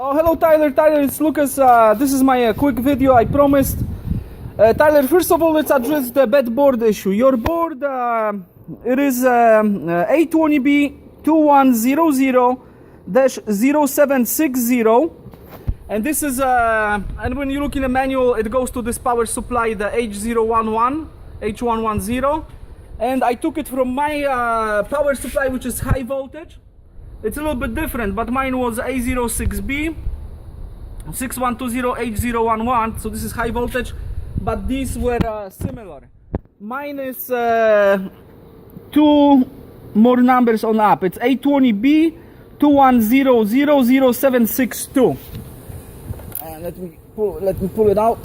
Oh, hello Tyler. Tyler, it's Lucas. This is my quick video, I promised. Tyler, first of all, let's address the bad board issue. Your board, it is A20B 2100-0760. And this is, and when you look in the manual, it goes to this power supply, the H110. And I took it from my power supply, which is high voltage. It's a little bit different, but mine was A06B 6120H011, so this is high voltage, but these were similar. Mine is two more numbers on up. It's A20B 21000762. Let me pull it out.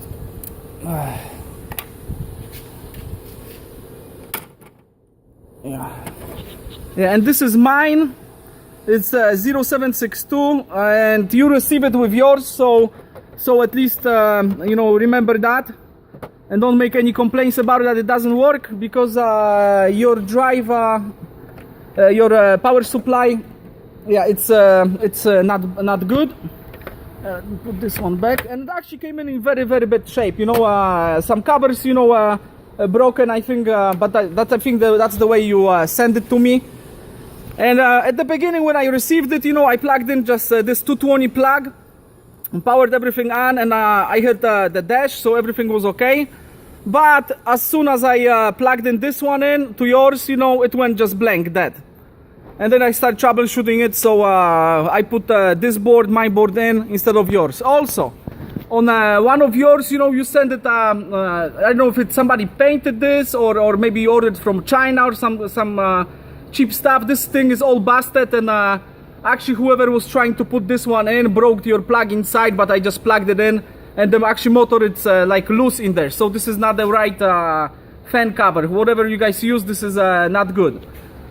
Yeah, and this is mine. It's 0762, and you receive it with yours, so at least you know, remember that, and don't make any complaints about it that it doesn't work, because your drive, your power supply, yeah, it's not good. Put this one back, and it actually came in very bad shape. You know, some covers, you know, broken, I think, but I think that's the way you send it to me. And at the beginning, when I received it, you know, I plugged in just this 220 plug and powered everything on, and I hit the dash, so everything was okay. But as soon as I plugged in this one in to yours, you know, it went just blank, dead. And then I started troubleshooting it, so I put this board, my board, in instead of yours. Also, on one of yours, you know, you send it, I don't know if it's somebody painted this, or maybe you ordered from China or some cheap stuff. This thing is all busted, and actually whoever was trying to put this one in broke your plug inside, but I just plugged it in, and the actually motor, it's like loose in there, so this is not the right fan cover. Whatever you guys use, this is not good.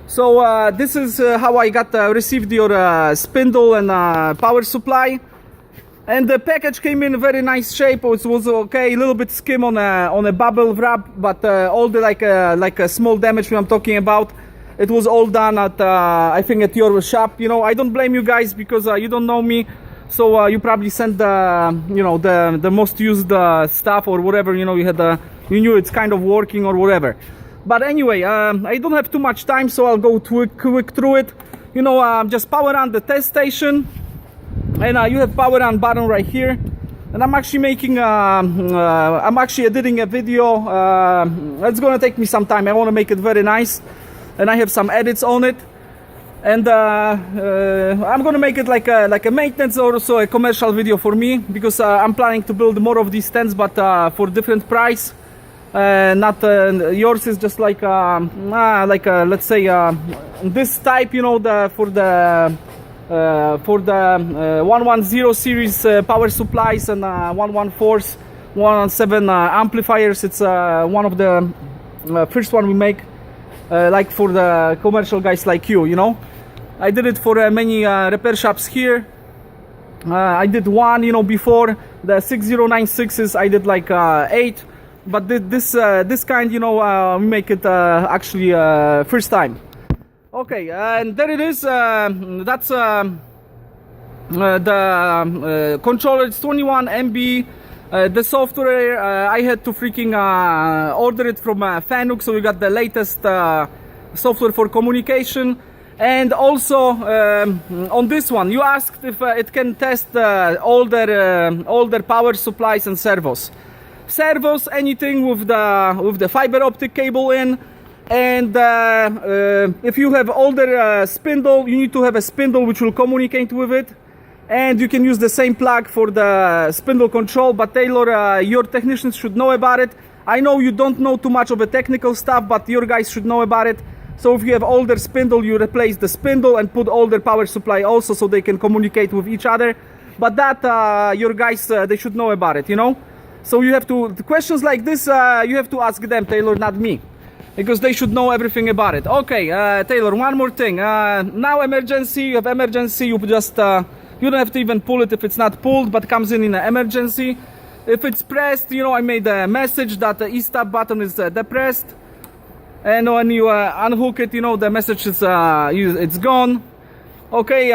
So this is how I got received your spindle and power supply, and the package came in very nice shape. It was okay, a little bit skim on a bubble wrap, but all the like a small damage I'm talking about, it was all done at I think at your shop. You know, I don't blame you guys, because you don't know me, so you probably sent the, you know, the most used stuff or whatever. You know, you knew it's kind of working or whatever. But anyway, I don't have too much time, so I'll go quick through it. You know, just power on the test station, and you have power on button right here. And I'm actually making I'm actually editing a video. It's gonna take me some time. I want to make it very nice, and I have some edits on it, and I'm gonna make it like a maintenance or so a commercial video for me, because I'm planning to build more of these tents, but for different price. Not yours is just like let's say this type, you know, for the 110 series power supplies, and 114s, 117 amplifiers. It's one of the first one we make. Like for the commercial guys like you know. I did it for many repair shops here. I did one, you know, before the 6096s. I did like 8, but this kind, you know, we make it actually first time. Okay, and there it is. That's the controller. It's 21 MB. The software, I had to freaking order it from Fanuc, so we got the latest software for communication. And also on this one, you asked if it can test older power supplies and servos. Servos, anything with the fiber optic cable in. And if you have older spindle, you need to have a spindle which will communicate with it. And you can use the same plug for the spindle control, but Taylor, your technicians should know about it. I know you don't know too much of the technical stuff, but your guys should know about it. So if you have older spindle, you replace the spindle and put older power supply also, so they can communicate with each other. But that, your guys, they should know about it, you know? So you have to, the questions like this, you have to ask them, Taylor, not me, because they should know everything about it. Okay, Taylor, one more thing. Now emergency, you have emergency, you just... you don't have to even pull it if it's not pulled, but comes in an emergency. If it's pressed, you know, I made a message that the e-stop button is depressed. And when you unhook it, you know, the message is it's gone. Okay,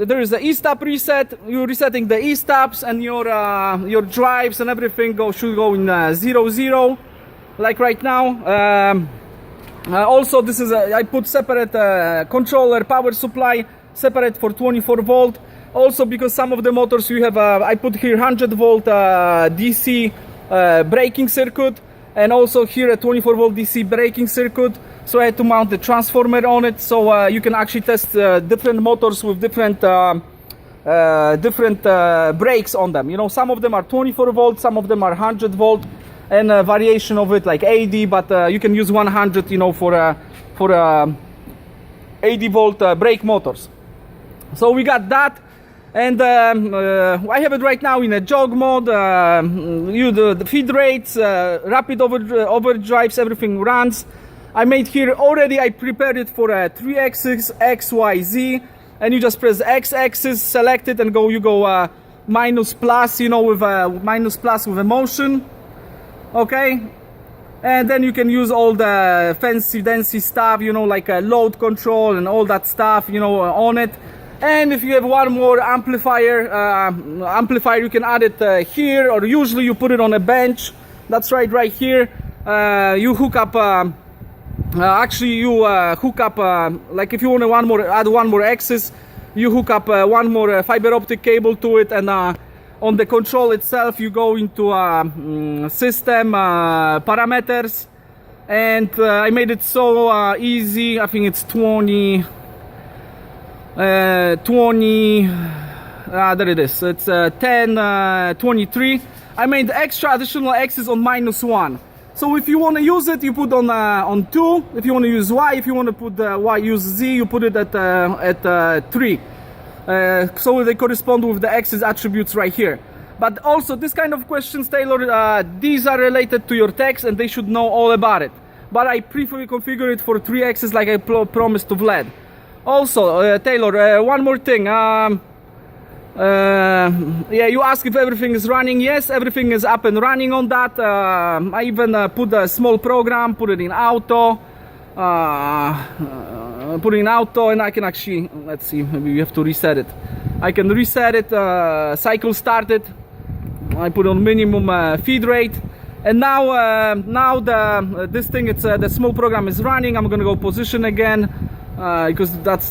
there is the e-stop reset. You're resetting the e-stops, and your drives and everything should go in 0-0, like right now. Also, this is I put separate controller power supply, separate for 24 volt. Also, because some of the motors you have, I put here 100 volt DC braking circuit, and also here a 24 volt DC braking circuit. So I had to mount the transformer on it, so you can actually test different motors with different brakes on them. You know, some of them are 24 volt, some of them are 100 volt, and a variation of it like 80. But you can use 100, you know, for 80 volt brake motors. So we got that, and I have it right now in a jog mode. You do the feed rates, rapid overdrives, everything runs. I made here already, I prepared it for a 3-axis, X, Y, Z, and you just press X-axis, select it, and you go minus plus, you know, with a minus plus with a motion, okay? And then you can use all the fancy stuff, you know, like load control and all that stuff, you know, on it. And if you have one more amplifier, you can add it here, or usually you put it on a bench. That's right here. You hook up. Hook up, like if you want add one more axis, you hook up one more fiber optic cable to it, and on the control itself you go into system parameters, and I made it so easy. I think it's 20, there it is, it's 10, 23. I made extra additional axis on -1. So if you want to use it, you put on 2. If you want to use Y, if you want to put Y, use Z, you put it at 3. So they correspond with the axis attributes right here. But also, this kind of questions, Taylor, these are related to your text, and they should know all about it. But I pre-configure it for 3 axis, like I promised to Vlad. Also, Taylor, one more thing. Yeah, you ask if everything is running. Yes, everything is up and running on that. I even put a small program, put it in auto, and I can actually, let's see, maybe we have to reset it. I can reset it, cycle started. I put on minimum feed rate, and now this thing, the small program is running. I'm gonna go position again, because that's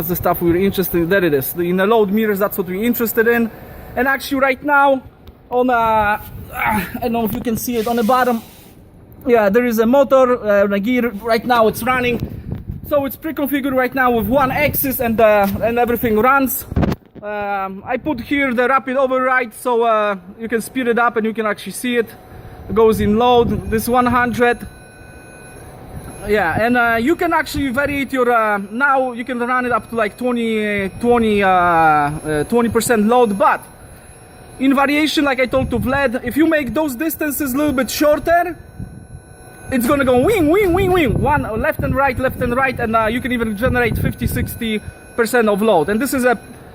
the stuff we're interested in. There it is. In the load meters, that's what we're interested in. And actually right now, on I don't know if you can see it on the bottom. Yeah, there is a motor, a gear. Right now it's running. So it's pre-configured right now with 1 axis, and everything runs. I put here the rapid override, so you can speed it up and you can actually see it. It goes in load, this 100. Yeah, and you can actually vary it your, now you can run it up to like 20% load, but in variation, like I told to Vlad, if you make those distances a little bit shorter, it's gonna go wing, wing, wing, wing, one left and right, and you can even generate 50-60% of load. And this is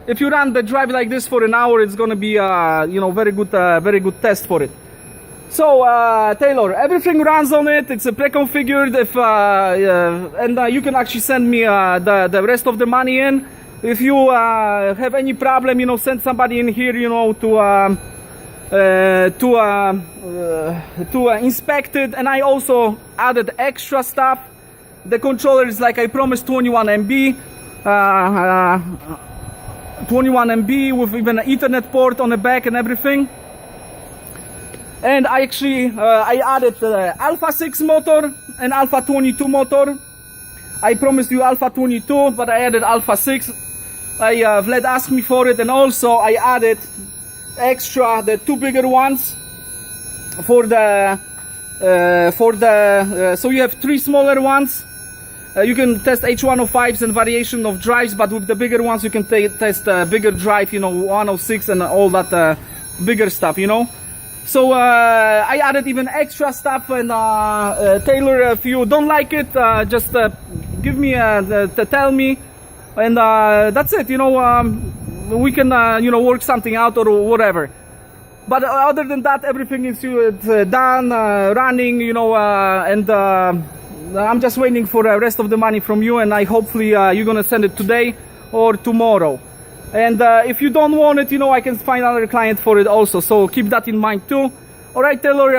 if you run the drive like this for an hour, it's gonna be you know, very good test for it. So Taylor, everything runs on it. It's pre-configured. And you can actually send me the rest of the money in. If you have any problem, you know, send somebody in here, you know, to inspect it. And I also added extra stuff. The controller is, like I promised, 21 MB. 21 MB with even an Ethernet port on the back and everything. And I actually I added Alpha 6 motor and Alpha 22 motor. I promised you Alpha 22, but I added Alpha 6. Vlad asked me for it, and also I added extra the 2 bigger ones for the so you have 3 smaller ones. You can test H105s and variation of drives, but with the bigger ones you can test bigger drive, you know, 106 and all that bigger stuff, you know. So I added even extra stuff, and Taylor, if you don't like it, just give me tell me, and that's it. You know, we can you know, work something out or whatever. But other than that, everything is done, running. You know, and I'm just waiting for the rest of the money from you, and hopefully you're gonna send it today or tomorrow. And if you don't want it, you know, I can find another client for it also. So keep that in mind too. All right, Taylor,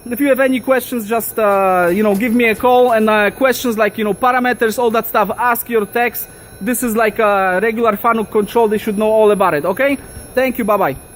if you have any questions, just, you know, give me a call. And questions like, you know, parameters, all that stuff, ask your techs. This is like a regular FANUC control. They should know all about it, okay? Thank you. Bye-bye.